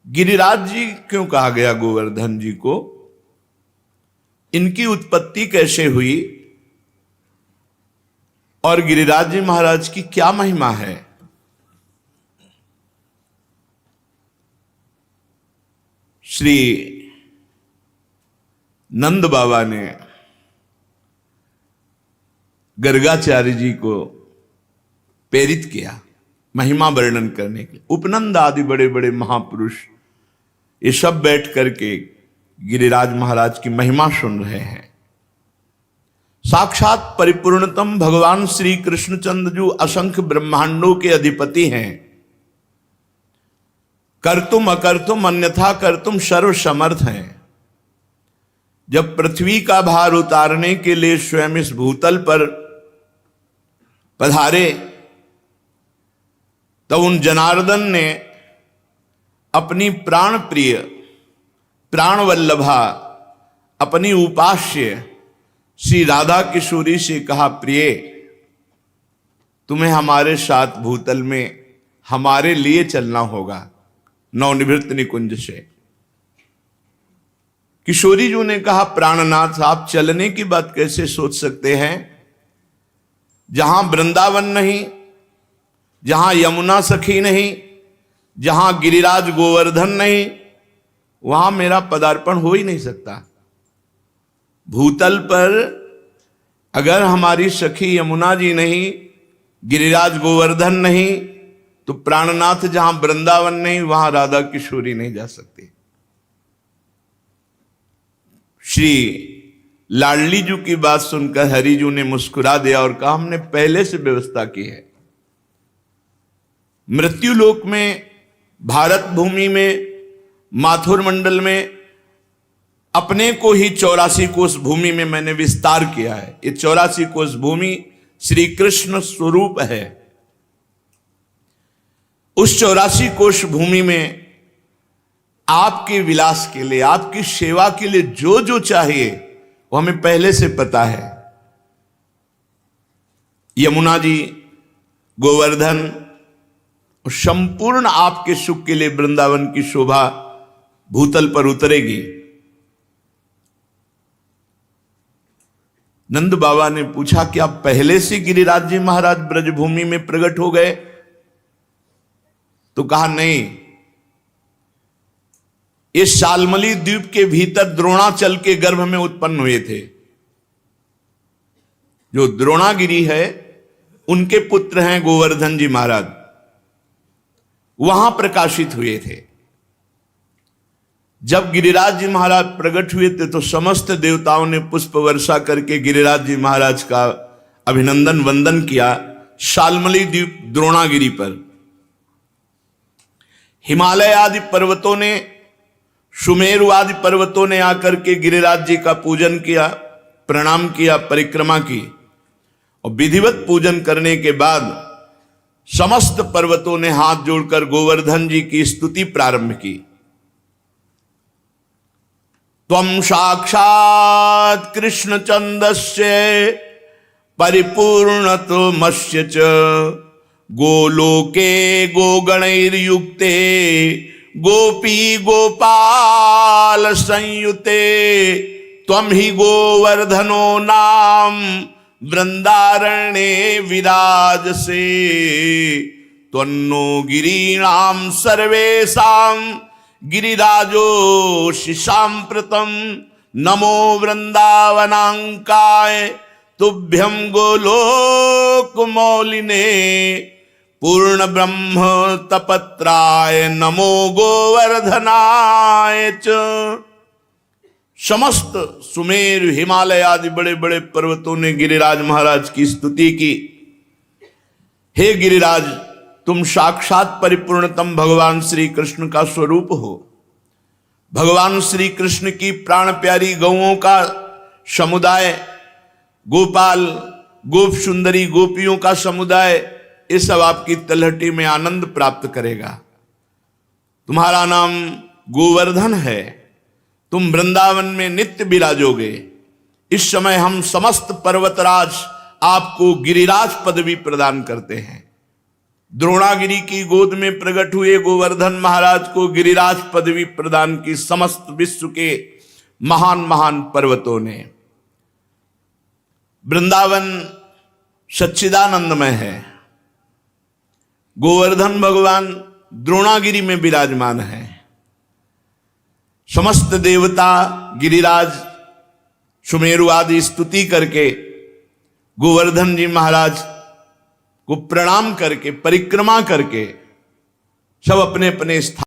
गिरिराज जी क्यों कहा गया गोवर्धन जी को? इनकी उत्पत्ति कैसे हुई और गिरिराज जी महाराज की क्या महिमा है? श्री नंद बाबा ने गर्गाचार्य जी को प्रेरित किया महिमा वर्णन करने के लिए। उपनंद आदि बड़े बड़े महापुरुष ये सब बैठ करके गिरिराज महाराज की महिमा सुन रहे हैं। साक्षात परिपूर्णतम भगवान श्री कृष्णचंद्र जो असंख्य ब्रह्मांडों के अधिपति हैं, कर्तुम अकर्तुम अन्यथा कर्तुम सर्व समर्थ हैं। जब पृथ्वी का भार उतारने के लिए स्वयं इस भूतल पर पधारे तो उन जनार्दन ने अपनी प्राण प्रिय प्राण वल्लभा अपनी उपास्य श्री राधा किशोरी से कहा, प्रिय तुम्हें हमारे साथ भूतल में हमारे लिए चलना होगा नवनिवृत्त निकुंज से। किशोरी जी ने कहा, प्राणनाथ आप चलने की बात कैसे सोच सकते हैं? जहां वृंदावन नहीं, जहां यमुना सखी नहीं, जहां गिरिराज गोवर्धन नहीं, वहां मेरा पदार्पण हो ही नहीं सकता। भूतल पर अगर हमारी सखी यमुना जी नहीं, गिरिराज गोवर्धन नहीं, तो प्राणनाथ जहां वृंदावन नहीं वहां राधा किशोरी नहीं जा सकती। श्री लाडली जी की बात सुनकर हरि जी ने मुस्कुरा दिया और कहा, हमने पहले से व्यवस्था की है। मृत्युलोक में, भारत भूमि में, माथुर मंडल में अपने को ही 84 कोस भूमि में मैंने विस्तार किया है। ये 84 कोस भूमि श्री कृष्ण स्वरूप है। उस 84 कोश भूमि में आपके विलास के लिए, आपकी सेवा के लिए जो जो चाहिए वो हमें पहले से पता है। यमुना जी, गोवर्धन, संपूर्ण आपके सुख के लिए वृंदावन की शोभा भूतल पर उतरेगी। नंद बाबा ने पूछा, क्या पहले से गिरिराज जी महाराज ब्रजभूमि में प्रकट हो गए? तो कहा, नहीं, इस शालमली द्वीप के भीतर द्रोणाचल के गर्भ में उत्पन्न हुए थे। जो द्रोणागिरी है उनके पुत्र हैं गोवर्धन जी महाराज, वहां प्रकाशित हुए थे। जब गिरिराज जी महाराज प्रकट हुए थे तो समस्त देवताओं ने पुष्प वर्षा करके गिरिराज जी महाराज का अभिनंदन वंदन किया शालमली द्वीप द्रोणागिरी पर। हिमालय आदि पर्वतों ने, सुमेरु आदि पर्वतों ने आकर के गिरिराज जी का पूजन किया, प्रणाम किया, परिक्रमा की। और विधिवत पूजन करने के बाद समस्त पर्वतों ने हाथ जोड़कर गोवर्धन जी की स्तुति प्रारंभ की। त्वं साक्षात् कृष्णचंदस्य परिपूर्णतमस्य च गोलोके गोगणैर्युक्ते गोपी गोपाल संयुते त्वं ही गोवर्धनो नाम वृंदारण्ये विराजसे त्वन्नो गिरीणां सर्वेषां गिरिराजोऽसि साम्प्रतं नमो वृंदावनांकाय तुभ्यं गोलोकमौलिने पूर्ण ब्रह्म तपत्राय नमो गोवर्धनाय च। समस्त सुमेर, हिमालय आदि बड़े बड़े पर्वतों ने गिरिराज महाराज की स्तुति की। हे गिरिराज, तुम साक्षात परिपूर्णतम भगवान श्री कृष्ण का स्वरूप हो। भगवान श्री कृष्ण की प्राण प्यारी गौओं का समुदाय, गोपाल, गोप सुंदरी गोपियों का समुदाय, ये सब आपकी तलहटी में आनंद प्राप्त करेगा। तुम्हारा नाम गोवर्धन है, तुम वृंदावन में नित्य विराजोगे। इस समय हम समस्त पर्वतराज आपको गिरिराज पदवी प्रदान करते हैं। द्रोणागिरी की गोद में प्रकट हुए गोवर्धन महाराज को गिरिराज पदवी प्रदान की समस्त विश्व के महान महान पर्वतों ने। वृंदावन सच्चिदानंदमय है, गोवर्धन भगवान द्रोणागिरी में विराजमान है। समस्त देवता गिरिराज सुमेरु आदि स्तुति करके गोवर्धन जी महाराज को प्रणाम करके परिक्रमा करके सब अपने अपने स्थान